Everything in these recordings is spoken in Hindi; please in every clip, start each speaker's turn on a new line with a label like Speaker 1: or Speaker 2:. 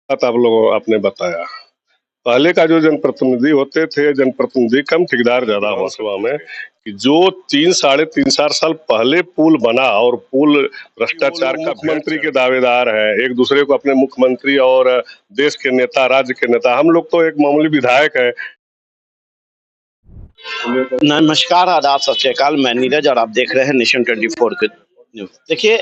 Speaker 1: बात आप लोगों आपने बताया। पहले का जो जनप्रतिनिधि होते थे, जनप्रतिनिधि कम ठेकेदार ज़्यादा विधानसभा में, कि जो 3 साढ़े 3 4 साल पहले पुल बना और पुल भ्रष्टाचार का मुख्यमंत्री के दावेदार हैं, एक दूसरे को अपने मुख्यमंत्री और देश के नेता, राज्य के नेता, हम लोग तो एक मामूली विधायक हैं।
Speaker 2: नमस्कार, आदाब, सत श्री अकाल। मैं नीरज और आप देख रहे हैं नेशन 24 के न्यूज़। देखिए,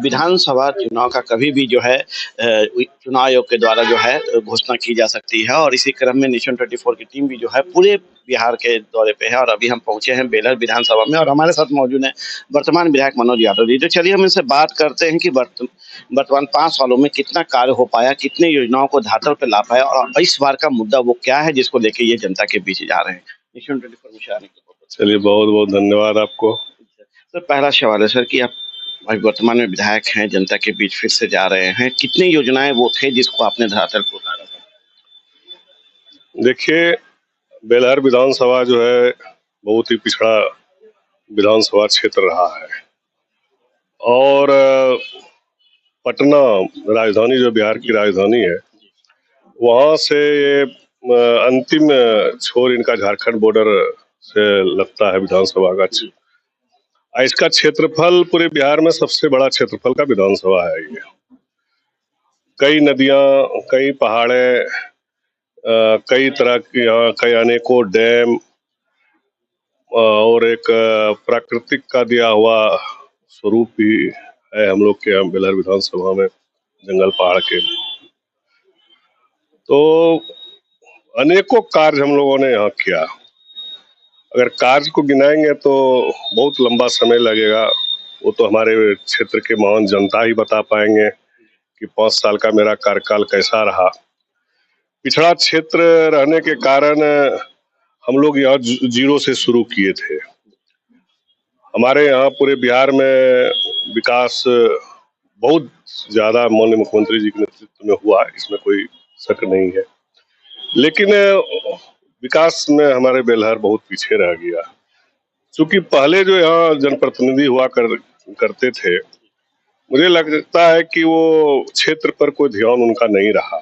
Speaker 2: विधानसभा चुनाव का कभी भी जो है चुनाव आयोग के द्वारा जो है घोषणा की जा सकती है और इसी क्रम में नेशन 24 की टीम भी जो है पूरे बिहार के दौरे पे है और अभी हम पहुंचे हैं बेलहर विधानसभा में और हमारे साथ मौजूद हैं वर्तमान विधायक मनोज यादव जी। तो चलिए हम इनसे बात करते हैं कि वर्तमान 5 सालों में कितना कार्य हो पाया, कितने योजनाओं को धरातल पे ला पाया और इस बार का मुद्दा वो क्या है जिसको लेके ये जनता के बीच जा रहे हैं। नेशन 24 में से आने के बहुत
Speaker 1: चलिए, बहुत-बहुत धन्यवाद आपको।
Speaker 2: सर, पहला सवाल है सर कि आप अभी वर्तमान में विधायक हैं, जनता के बीच फिर से जा रहे हैं। कितनी योजनाएं वो थे जिसको आपने धरातल पर उतारा था?
Speaker 1: देखिए, बेलहर विधानसभा जो है बहुत ही पिछड़ा विधानसभा क्षेत्र रहा है और पटना राजधानी, जो बिहार की राजधानी है, वहाँ से ये अंतिम छोर इनका झारखंड बॉर्डर से लगता है विधानसभा का। इसका क्षेत्रफल पूरे बिहार में सबसे बड़ा क्षेत्रफल का विधानसभा है ये। कई नदियां, कई पहाड़े, कई तरह की, यहाँ कई अनेकों डैम और एक प्राकृतिक का दिया हुआ स्वरूप भी है हम लोग के यहाँ बेलहर विधानसभा में, जंगल पहाड़ के। तो अनेकों कार्य हम लोगों ने यहाँ किया। अगर कार्य को गिनाएंगे तो बहुत लंबा समय लगेगा। वो तो हमारे क्षेत्र के महान जनता ही बता पाएंगे कि 5 साल का मेरा कार्यकाल कैसा रहा। पिछड़ा क्षेत्र रहने के कारण हम लोग यहाँ जीरो से शुरू किए थे। हमारे यहाँ पूरे बिहार में विकास बहुत ज़्यादा माननीय मुख्यमंत्री जी के नेतृत्व में हुआ, इसमें कोई शक नहीं है। लेकिन विकास में हमारे बेलहर बहुत पीछे रह गया। चूंकि पहले जो यहाँ जनप्रतिनिधि हुआ करते थे, मुझे लगता है कि वो क्षेत्र पर कोई ध्यान उनका नहीं रहा।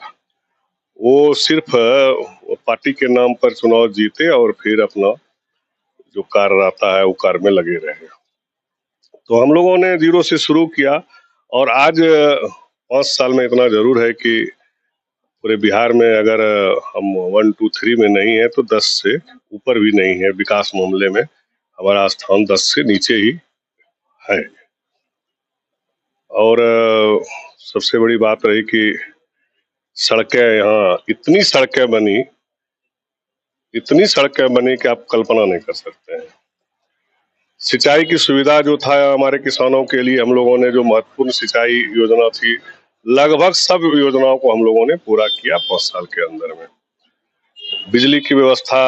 Speaker 1: वो सिर्फ पार्टी के नाम पर चुनाव जीते और फिर अपना जो कार्य रहता है वो कार्य में लगे रहे। तो हम लोगों ने जीरो से शुरू किया और आज 5 साल में इतना जरूर है कि पूरे बिहार में अगर हम 1, 2, 3 में नहीं है तो 10 से ऊपर भी नहीं है। विकास मामले में हमारा स्थान 10 से नीचे ही है। और सबसे बड़ी बात रही कि सड़कें, यहाँ इतनी सड़कें बनी कि आप कल्पना नहीं कर सकते हैं। सिंचाई की सुविधा जो था हमारे किसानों के लिए, हम लोगों ने जो महत्वपूर्ण सिंचाई योजना थी, लगभग सब योजनाओं को हम लोगों ने पूरा किया 5 साल के अंदर में। बिजली की व्यवस्था,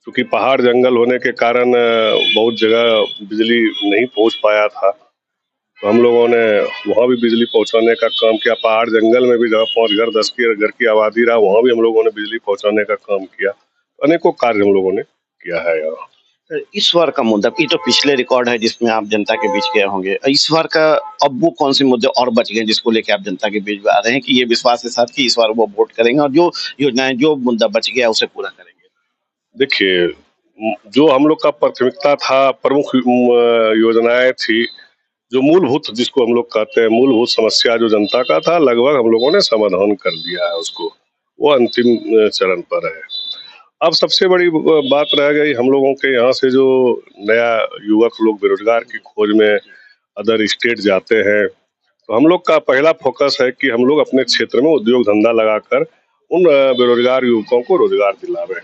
Speaker 1: क्योंकि पहाड़ जंगल होने के कारण बहुत जगह बिजली नहीं पहुंच पाया था, तो हम लोगों ने वहाँ भी बिजली पहुंचाने का काम किया। पहाड़ जंगल में भी जहाँ 5 घर 10 की घर की आबादी रहा, वहाँ भी हम लोगों ने बिजली पहुंचाने का काम किया। अनेकों कार्य हम लोगों ने किया है यहाँ।
Speaker 2: इस बार का मुद्दा, ये तो पिछले रिकॉर्ड है जिसमें आप जनता के बीच गए होंगे। इस बार का अब वो कौन से मुद्दे और बच गए जिसको लेके आप जनता के बीच आ रहे हैं कि ये विश्वास के साथ कि इस बार वो वोट करेंगे और जो योजनाएं, जो मुद्दा बच गया उसे पूरा करेंगे?
Speaker 1: देखिए, जो हम लोग का प्राथमिकता था, प्रमुख योजनाएं थी, जो मूलभूत, जिसको हम लोग कहते हैं मूलभूत समस्या जो जनता का था, लगभग हम लोगों ने समाधान कर दिया है उसको। वो अंतिम चरण पर है। अब सबसे बड़ी बात रह गई हम लोगों के यहाँ से जो नया युवक लोग बेरोजगार की खोज में अदर स्टेट जाते हैं, तो हम लोग का पहला फोकस है कि हम लोग अपने क्षेत्र में उद्योग धंधा लगाकर उन बेरोजगार युवकों को रोजगार दिलावें।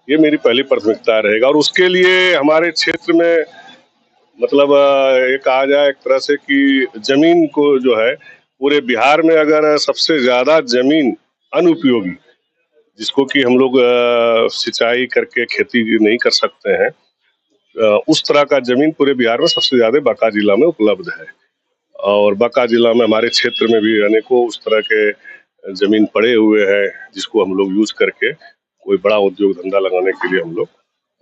Speaker 1: ये मेरी पहली प्राथमिकता रहेगा और उसके लिए हमारे क्षेत्र में, मतलब ये कहा जाए एक तरह से कि जमीन को जो है, पूरे बिहार में अगर सबसे ज्यादा जमीन अनुपयोगी, जिसको कि हम लोग सिंचाई करके खेती नहीं कर सकते हैं, उस तरह का जमीन पूरे बिहार में सबसे ज्यादा बांका जिला में उपलब्ध है। और बांका जिला में हमारे क्षेत्र में भी अनेकों उस तरह के जमीन पड़े हुए हैं, जिसको हम लोग यूज करके कोई बड़ा उद्योग धंधा लगाने के लिए हम लोग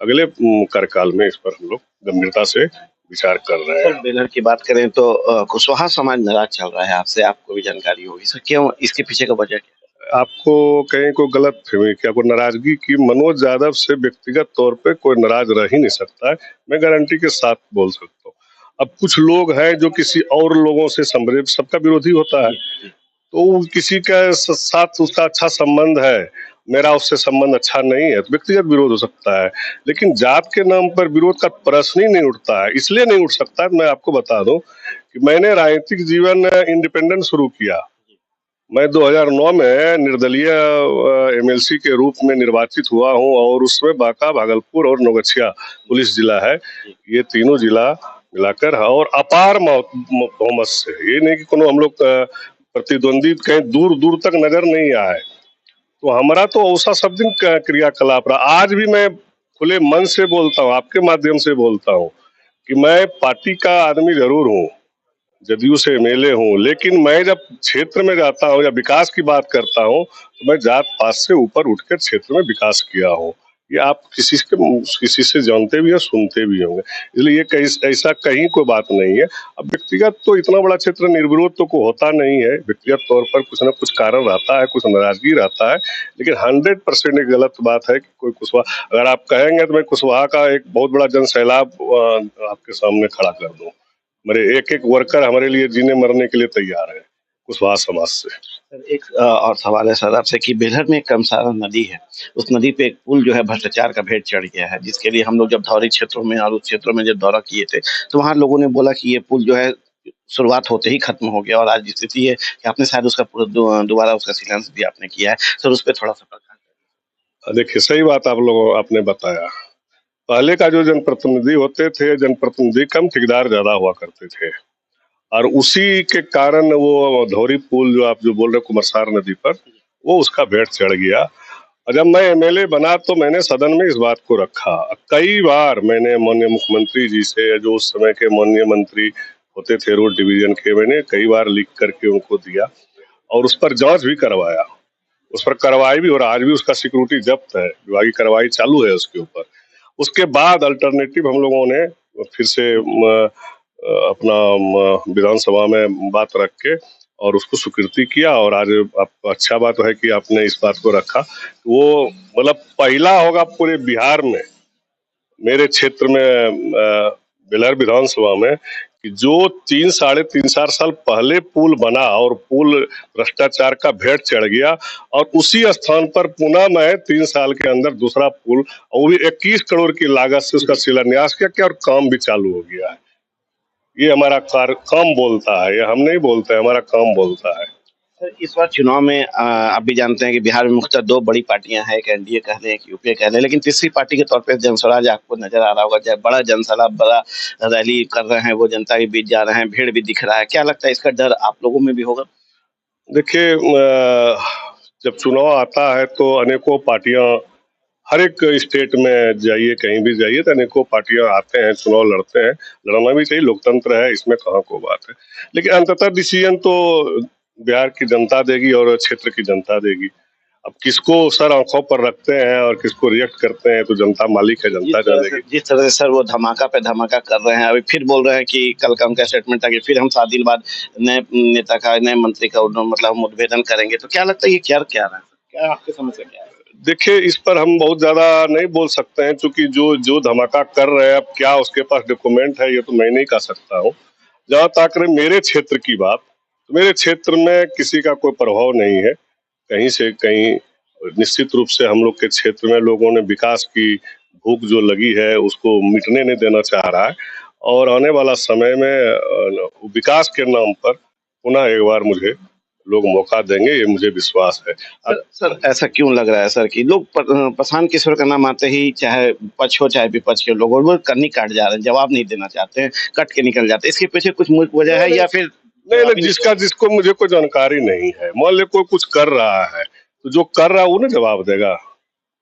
Speaker 1: अगले कार्यकाल में इस पर हम लोग गंभीरता से विचार कर रहे
Speaker 2: सर
Speaker 1: हैं।
Speaker 2: बेलर की बात करें तो कुशवाहा समाज नाराज चल रहा है आपसे, आपको भी जानकारी होगी सर, क्यों, इसके पीछे का वजह क्या
Speaker 1: आपको कहीं कोई गलत फहमी, क्या कोई नाराजगी की? मनोज यादव से व्यक्तिगत तौर पे कोई नाराज रह ही नहीं सकता है, मैं गारंटी के साथ बोल सकता हूँ। अब कुछ लोग हैं जो किसी और लोगों से संबंधित, सबका विरोधी होता है,
Speaker 2: है? जी।
Speaker 1: तो किसी का साथ उसका अच्छा संबंध है, मेरा उससे संबंध अच्छा नहीं है, तो व्यक्तिगत विरोध हो सकता है, लेकिन जात के नाम पर विरोध का प्रश्न ही नहीं उठता है। इसलिए नहीं उठ सकता है, मैं आपको बता दूं कि मैंने राजनीतिक जीवन इंडिपेंडेंट शुरू किया। मैं 2009 में निर्दलीय एमएलसी के रूप में निर्वाचित हुआ हूं, और उसमें बांका, भागलपुर और नौगछिया पुलिस जिला है,
Speaker 2: जी।
Speaker 1: ये तीनों जिला मिलाकर है, और अपार बहुमत से, ये नहीं कि कोनो हम लोग प्रतिद्वंदी कहीं दूर दूर तक नजर नहीं आए। तो हमारा तो औसा सब दिन क्रियाकलाप रहा। आज भी मैं खुले मन से बोलता हूँ, आपके माध्यम से बोलता हूँ कि मैं पार्टी का आदमी जरूर हूँ, जदयू से एमएलए हूँ, लेकिन मैं जब क्षेत्र में जाता हूँ या विकास की बात करता हूँ, तो मैं जात पात से ऊपर उठकर क्षेत्र में विकास किया हूँ। ये आप किसी से जानते भी हैं, सुनते भी होंगे, इसलिए ये ऐसा कहीं कोई बात नहीं है। अब व्यक्तिगत तो इतना बड़ा क्षेत्र निर्विरोध तो को होता नहीं है, व्यक्तिगत तौर पर कुछ ना कुछ कारण रहता है, कुछ नाराजगी रहता है, लेकिन 100% एक गलत बात है कि कोई कुशवाहा, अगर आप कहेंगे तो मैं कुशवाहा का एक बहुत बड़ा जन सैलाब आपके सामने खड़ा कर दूं। मेरे एक एक वर्कर हमारे लिए जीने मरने के लिए तैयार है, कुशवाहा समाज से।
Speaker 2: सर एक और सवाल है सर आपसे कि बेलहर में एक कमसारा नदी है, उस नदी पे एक पुल जो है भ्रष्टाचार का भेंट चढ़ गया है, जिसके लिए हम लोग जब धौरी क्षेत्रों में और उस क्षेत्रों में जब दौरा किए थे, तो वहाँ लोगों ने बोला कि ये पुल जो है शुरुआत होते ही खत्म हो गया, और आज स्थिति है कि आपने शायद उसका पूरा दोबारा उसका शिलान्यास भी आपने किया है। सर उस पे थोड़ा-सा प्रकाश
Speaker 1: देखिए, सही बात आपने बताया। पहले का जो जनप्रतिनिधि होते थे, जनप्रतिनिधि कम, ठेकेदार ज्यादा हुआ करते थे, और उसी के कारण वो धौरी पुल जो आप जो बोल रहे कुमरसार नदी पर, वो उसका भेंट चढ़ गया। और जब मैं एमएलए बना तो मैंने सदन में इस बात को रखा। कई बार मैंने माननीय मुख्यमंत्री जी से, जो उस समय के माननीय मंत्री होते थे रोड डिवीजन के, मैंने कई बार लिख करके उनको दिया, और उस पर जांच भी करवाया, उस पर कार्रवाई भी, और आज भी उसका सिक्योरिटी जब्त है, विभागीय कार्रवाई चालू है उसके ऊपर। उसके बाद अल्टरनेटिव हम लोगों ने फिर से अपना विधानसभा में बात रख के और उसको स्वीकृति किया, और आज आप, अच्छा बात है कि आपने इस बात को रखा। वो मतलब पहला होगा पूरे बिहार में, मेरे क्षेत्र में बेलहर विधानसभा में, कि जो 3 साढ़े 3 4 साल पहले पुल बना और पुल भ्रष्टाचार का भेंट चढ़ गया, और उसी स्थान पर पुनः मैं 3 साल के अंदर दूसरा पुल, और वो भी 21 करोड़ की लागत से उसका शिलान्यास किया और काम भी चालू हो गया है। ये हमारा काम बोलता है, ये हम नहीं बोलते, हमारा काम बोलता है।
Speaker 2: सर इस बार चुनाव में आप भी जानते हैं कि बिहार में मुख्यतः 2 बड़ी पार्टियां हैं, एक एनडीए कह लें, एक यूपीए कह लें, लेकिन तीसरी पार्टी के तौर पे जनस्वराज आपको नजर आ रहा होगा, जब बड़ा जनसैलाब, बड़ा रैली कर रहे हैं, वो जनता के बीच जा रहे हैं, भीड़ भी दिख रहा है। क्या लगता है इसका डर आप लोगों में भी होगा?
Speaker 1: देखिए, जब चुनाव आता है तो अनेकों पार्टियां, हर एक स्टेट में जाइए, कहीं भी जाइए, तो अनेकों पार्टियां आते हैं, चुनाव लड़ते हैं, लड़ना भी चाहिए, लोकतंत्र है, इसमें कहाँ को बात है। लेकिन अंततः डिसीजन तो बिहार की जनता देगी और क्षेत्र की जनता देगी। अब किसको सर आंखों पर रखते हैं और किसको रिएक्ट करते हैं, तो जनता मालिक है, जनता जानेगी।
Speaker 2: जिस तरह से सर वो धमाका पे धमाका कर रहे हैं, अभी फिर बोल रहे हैं कि कल का उनका स्टेटमेंट था कि फिर हम 7 दिन बाद नए नेता का, नए मंत्री का मतलब हम उद्भेदन करेंगे, तो क्या लगता है ये क्या क्या रहा है? क्या आपकी समझ से क्या है?
Speaker 1: देखिए, इस पर हम बहुत ज्यादा नहीं बोल सकते हैं, क्योंकि जो जो धमाका कर रहे हैं, अब क्या उसके पास डॉक्यूमेंट है, ये तो मैं नहीं कह सकता हूँ। जहाँ तक रही मेरे क्षेत्र की बात, तो मेरे क्षेत्र में किसी का कोई प्रभाव नहीं है, कहीं से कहीं। निश्चित रूप से हम लोग के क्षेत्र में लोगों ने विकास की भूख जो लगी है उसको मिटने नहीं देना चाह रहा है, और आने वाला समय में विकास के नाम पर पुनः एक बार मुझे लोग मौका देंगे, ये मुझे विश्वास है।
Speaker 2: सर ऐसा क्यों लग रहा है सर कि लोग प्रशांत किशोर का नाम आते ही, चाहे पक्ष हो चाहे विपक्ष के लोग, और वो कन्नी काट जा रहे हैं, जवाब नहीं देना चाहते हैं, कट के निकल जाते हैं। इसके पीछे कुछ मुख्य वजह है, या फिर
Speaker 1: नहीं नहीं, जिसका जिसको मुझे कोई जानकारी नहीं है, मान ले कोई कुछ कर रहा है, तो जो कर रहा है वो ना जवाब देगा।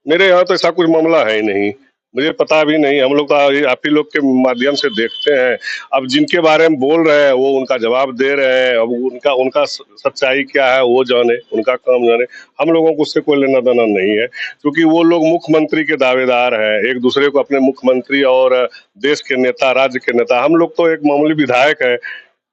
Speaker 1: मेरे यहाँ तो ऐसा कुछ मामला है ही नहीं, मुझे पता भी नहीं, हम लोग तो ये आप ही लोग के माध्यम से देखते हैं। अब जिनके बारे में बोल रहे हैं वो उनका जवाब दे रहे हैं, अब उनका उनका सच्चाई क्या है वो जाने, उनका काम जाने। हम लोगों को उससे कोई लेना देना नहीं है, क्योंकि वो लोग मुख्यमंत्री के दावेदार हैं, एक दूसरे को अपने मुख्यमंत्री और देश के नेता, राज्य के नेता। हम लोग तो एक मामूली विधायक है,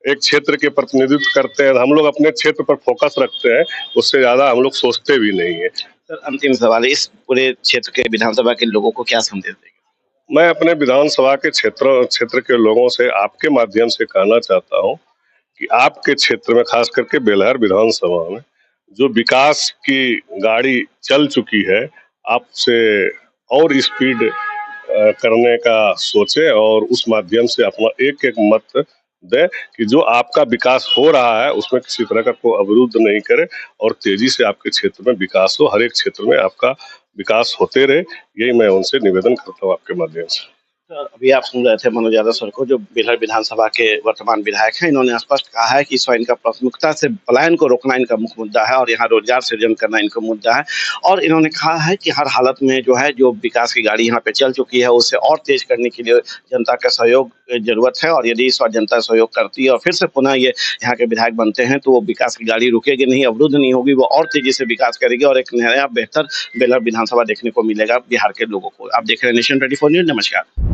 Speaker 1: एक क्षेत्र के प्रतिनिधित्व करते हैं। हम लोग अपने क्षेत्र पर फोकस रखते हैं, उससे ज्यादा हम लोग सोचते भी नहीं है।
Speaker 2: सर अंतिम सवाल है, इस पूरे क्षेत्र के विधानसभा के लोगों को क्या संदेश देंगे?
Speaker 1: मैं अपने विधानसभा के क्षेत्र क्षेत्र के लोगों से आपके माध्यम से कहना चाहता हूं कि आपके क्षेत्र में, खास करके बेलहर विधानसभा में, जो विकास की गाड़ी चल चुकी है, आपसे और स्पीड करने का सोचे और उस माध्यम से अपना एक एक मत दे कि जो आपका विकास हो रहा है उसमें किसी तरह का कोई अवरुद्ध नहीं करे और तेजी से आपके क्षेत्र में विकास हो, हर एक क्षेत्र में आपका विकास होते रहे। यही मैं उनसे निवेदन करता हूँ आपके माध्यम से।
Speaker 2: सर अभी आप सुन रहे थे मनोज यादव सर को, जो बेलहर विधानसभा के वर्तमान विधायक हैं। इन्होंने स्पष्ट कहा है कि इस बार इनका प्राथमिकता से पलायन को रोकना इनका मुख्य मुद्दा है और यहाँ रोजगार सृजन करना इनका मुद्दा है। और इन्होंने कहा है कि हर हालत में जो है, जो विकास की गाड़ी यहाँ पे चल चुकी है उसे और तेज करने के लिए जनता का सहयोग जरूरत है। और यदि इस बार जनता सहयोग करती है और फिर से पुनः ये यहाँ के विधायक बनते हैं तो वो विकास की गाड़ी रुकेगी नहीं, अवरुद्ध नहीं होगी, वो और तेजी से विकास करेगी और एक नया बेहतर बेलहर विधानसभा देखने को मिलेगा बिहार के लोगों को। आप देख रहे हैं नेशन 24 न्यूज। नमस्कार।